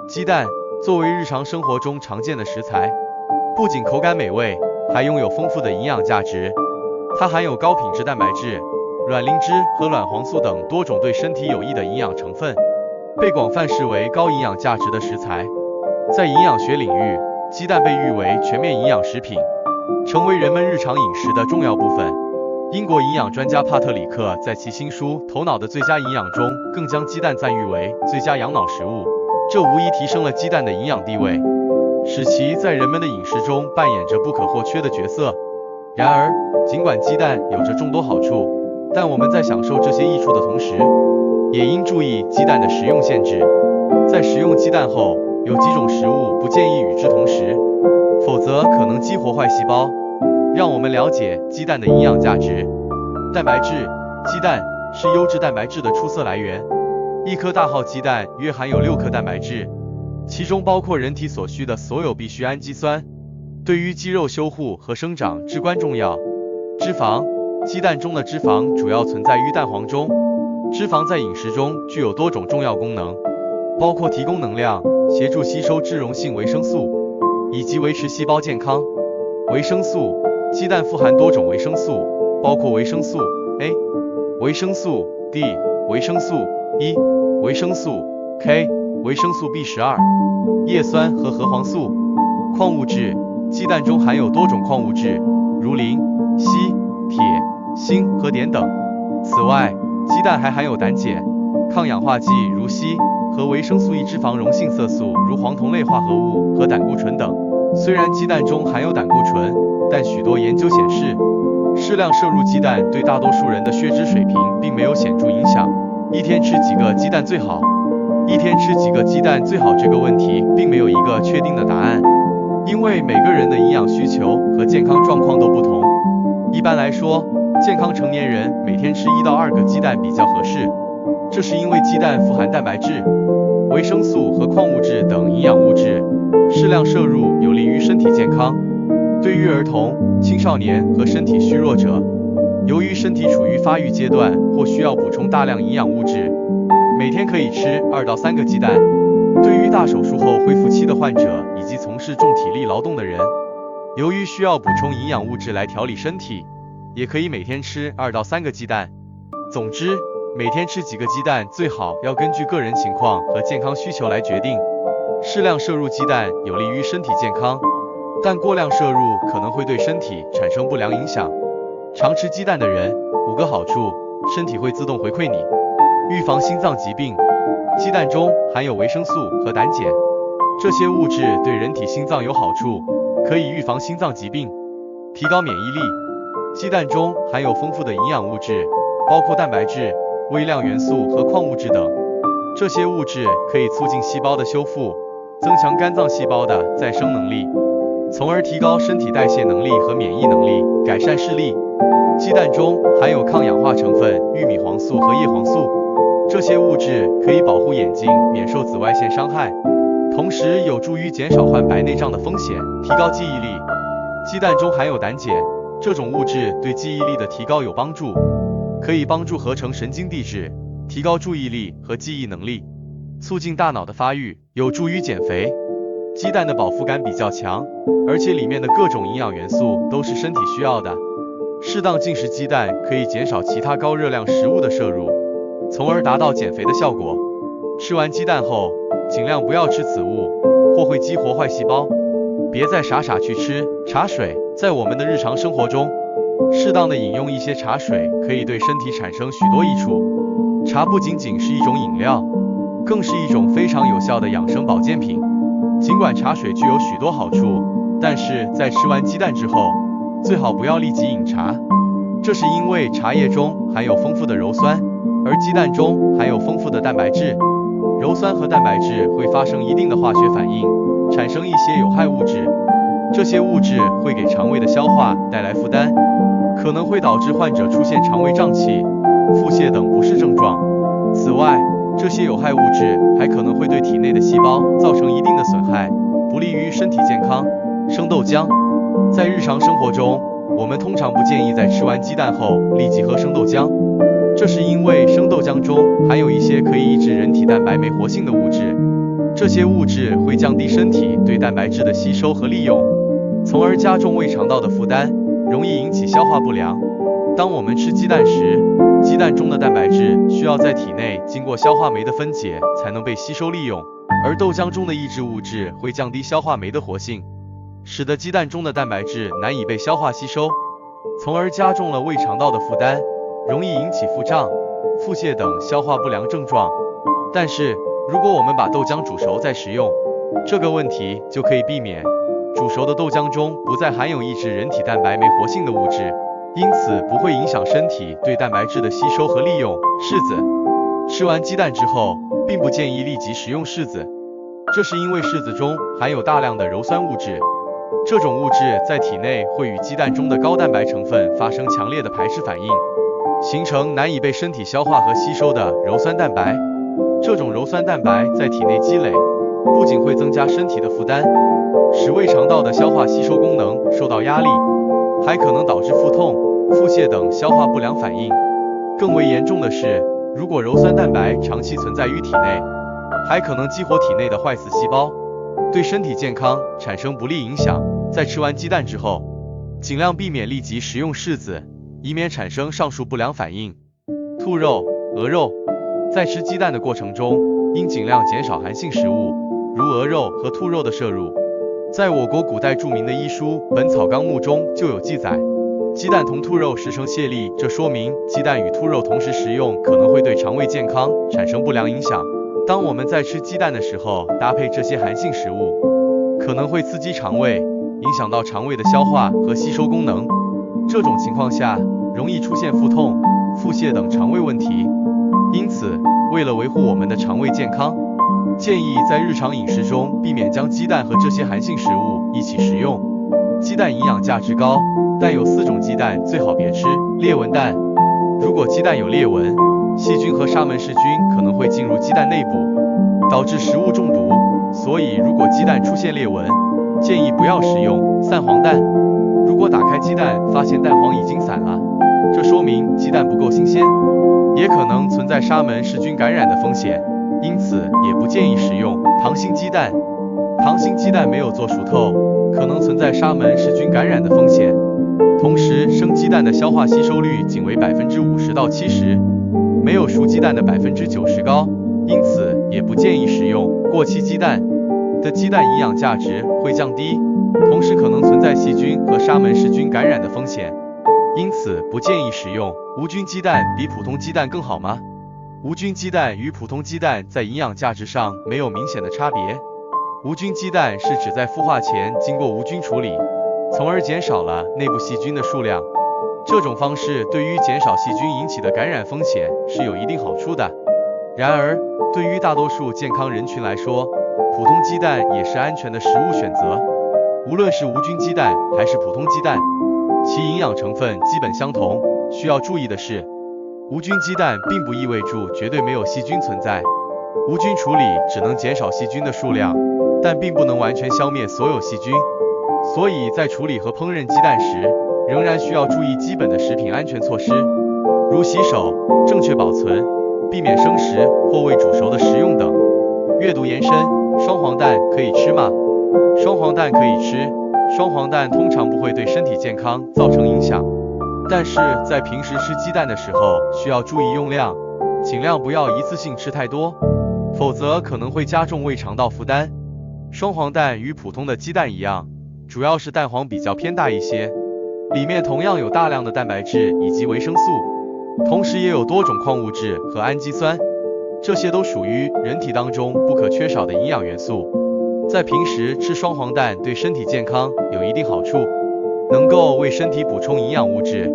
鸡蛋作为日常生活中常见的食材，不仅口感美味，还拥有丰富的营养价值。它含有高品质蛋白质、卵磷脂和卵黄素等多种对身体有益的营养成分，被广泛视为高营养价值的食材。在营养学领域，鸡蛋被誉为全面营养食品，成为人们日常饮食的重要部分。英国营养专家帕特里克在其新书《头脑的最佳营养》中，更将鸡蛋赞誉为最佳养脑食物，这无疑提升了鸡蛋的营养地位，使其在人们的饮食中扮演着不可或缺的角色。然而，尽管鸡蛋有着众多好处，但我们在享受这些益处的同时，也应注意鸡蛋的食用限制。在食用鸡蛋后，有几种食物不建议与之同食，否则可能激活坏细胞。让我们了解鸡蛋的营养价值。蛋白质，鸡蛋是优质蛋白质的出色来源。一颗大号鸡蛋约含有6克蛋白质，其中包括人体所需的所有必需氨基酸，对于肌肉修护和生长至关重要。脂肪，鸡蛋中的脂肪主要存在于蛋黄中。脂肪在饮食中具有多种重要功能，包括提供能量、协助吸收脂溶性维生素，以及维持细胞健康。维生素，鸡蛋富含多种维生素，包括维生素 A、维生素 D、维生素 E、维生素 K、维生素 B12、叶酸和核黄素。矿物质，鸡蛋中含有多种矿物质，如磷、硒、铁、锌和碘等。此外，鸡蛋还含有胆碱、抗氧化剂如硒和维生素 E 脂肪溶性色素如黄酮类化合物和胆固醇等。虽然鸡蛋中含有胆固醇，但许多研究显示，适量摄入鸡蛋对大多数人的血脂水平并没有显著影响。一天吃几个鸡蛋最好？一天吃几个鸡蛋最好这个问题并没有一个确定的答案，因为每个人的营养需求和健康状况都不同。一般来说，健康成年人每天吃1到2个鸡蛋比较合适，这是因为鸡蛋富含蛋白质、维生素和矿物质等营养物质，适量摄入有利于身体健康。对于儿童、青少年和身体虚弱者，由于身体处于发育阶段或需要补充大量营养物质，每天可以吃2到3个鸡蛋。对于大手术后恢复期的患者以及从事重体力劳动的人，由于需要补充营养物质来调理身体，也可以每天吃2到3个鸡蛋。总之，每天吃几个鸡蛋最好要根据个人情况和健康需求来决定。适量摄入鸡蛋有利于身体健康，但过量摄入可能会对身体产生不良影响。常吃鸡蛋的人，5个好处，身体会自动回馈你。预防心脏疾病，鸡蛋中含有维生素和胆碱，这些物质对人体心脏有好处，可以预防心脏疾病。提高免疫力，鸡蛋中含有丰富的营养物质，包括蛋白质、微量元素和矿物质等，这些物质可以促进细胞的修复，增强肝脏细胞的再生能力，从而提高身体代谢能力和免疫能力，改善视力。鸡蛋中含有抗氧化成分玉米黄素和叶黄素，这些物质可以保护眼睛免受紫外线伤害，同时有助于减少患白内障的风险，提高记忆力。鸡蛋中含有胆碱，这种物质对记忆力的提高有帮助，可以帮助合成神经递质，提高注意力和记忆能力，促进大脑的发育，有助于减肥。鸡蛋的饱腹感比较强，而且里面的各种营养元素都是身体需要的。适当进食鸡蛋可以减少其他高热量食物的摄入，从而达到减肥的效果。吃完鸡蛋后，尽量不要吃此物，或会激活坏细胞。别再傻傻去吃茶水。在我们的日常生活中，适当的饮用一些茶水可以对身体产生许多益处。茶不仅仅是一种饮料，更是一种非常有效的养生保健品。尽管茶水具有许多好处，但是在吃完鸡蛋之后，最好不要立即饮茶，这是因为茶叶中含有丰富的鞣酸，而鸡蛋中含有丰富的蛋白质。鞣酸和蛋白质会发生一定的化学反应，产生一些有害物质，这些物质会给肠胃的消化带来负担，可能会导致患者出现肠胃胀气、腹泻等不适症状。此外，这些有害物质还可能会对体内的细胞造成一定的损害，不利于身体健康。生豆浆，在日常生活中，我们通常不建议在吃完鸡蛋后立即喝生豆浆，这是因为生豆浆中含有一些可以抑制人体蛋白酶活性的物质，这些物质会降低身体对蛋白质的吸收和利用，从而加重胃肠道的负担，容易引起消化不良。当我们吃鸡蛋时，鸡蛋中的蛋白质需要在体内经过消化酶的分解才能被吸收利用，而豆浆中的抑制物质会降低消化酶的活性，使得鸡蛋中的蛋白质难以被消化吸收，从而加重了胃肠道的负担，容易引起腹胀、腹泻等消化不良症状。但是，如果我们把豆浆煮熟再食用，这个问题就可以避免。煮熟的豆浆中不再含有抑制人体蛋白酶活性的物质，因此不会影响身体对蛋白质的吸收和利用。柿子，吃完鸡蛋之后，并不建议立即食用柿子，这是因为柿子中含有大量的鞣酸物质，这种物质在体内会与鸡蛋中的高蛋白成分发生强烈的排斥反应，形成难以被身体消化和吸收的鞣酸蛋白。这种鞣酸蛋白在体内积累，不仅会增加身体的负担，使胃肠道的消化吸收功能受到压力，还可能导致腹痛、腹泻等消化不良反应。更为严重的是，如果鞣酸蛋白长期存在于体内，还可能激活体内的坏死细胞，对身体健康产生不利影响。在吃完鸡蛋之后，尽量避免立即食用柿子，以免产生上述不良反应。兔肉、鹅肉，在吃鸡蛋的过程中，应尽量减少寒性食物，如鹅肉和兔肉的摄入。在我国古代著名的医书《本草纲目》中就有记载，鸡蛋同兔肉时成泻痢，这说明鸡蛋与兔肉同时食用可能会对肠胃健康产生不良影响。当我们在吃鸡蛋的时候搭配这些寒性食物，可能会刺激肠胃，影响到肠胃的消化和吸收功能。这种情况下，容易出现腹痛、腹泻等肠胃问题。因此，为了维护我们的肠胃健康，建议在日常饮食中避免将鸡蛋和这些寒性食物一起食用。鸡蛋营养价值高，但有4种鸡蛋最好别吃。裂纹蛋，如果鸡蛋有裂纹，细菌和沙门氏菌可能会进入鸡蛋内部，导致食物中毒，所以如果鸡蛋出现裂纹，建议不要食用。散黄蛋，如果打开鸡蛋发现蛋黄已经散了，这说明鸡蛋不够新鲜，也可能存在沙门氏菌感染的风险，因此也不建议食用。溏心鸡蛋，溏心鸡蛋没有做熟透，可能存在沙门氏菌感染的风险。同时，生鸡蛋的消化吸收率仅为50%到70%，没有熟鸡蛋的90%高，因此也不建议食用。过期鸡蛋的鸡蛋营养价值会降低，同时可能存在细菌和沙门氏菌感染的风险，因此不建议食用。无菌鸡蛋比普通鸡蛋更好吗？无菌鸡蛋与普通鸡蛋在营养价值上没有明显的差别。无菌鸡蛋是指在孵化前经过无菌处理，从而减少了内部细菌的数量。这种方式对于减少细菌引起的感染风险是有一定好处的。然而，对于大多数健康人群来说，普通鸡蛋也是安全的食物选择。无论是无菌鸡蛋还是普通鸡蛋，其营养成分基本相同。需要注意的是，无菌鸡蛋并不意味着绝对没有细菌存在。无菌处理只能减少细菌的数量，但并不能完全消灭所有细菌。所以在处理和烹饪鸡蛋时，仍然需要注意基本的食品安全措施，如洗手、正确保存、避免生食或未煮熟的食用等。阅读延伸：双黄蛋可以吃吗？双黄蛋可以吃，双黄蛋通常不会对身体健康造成影响，但是在平时吃鸡蛋的时候需要注意用量，尽量不要一次性吃太多，否则可能会加重胃肠道负担。双黄蛋与普通的鸡蛋一样，主要是蛋黄比较偏大一些，里面同样有大量的蛋白质以及维生素，同时也有多种矿物质和氨基酸，这些都属于人体当中不可缺少的营养元素。在平时吃双黄蛋对身体健康有一定好处，能够为身体补充营养物质，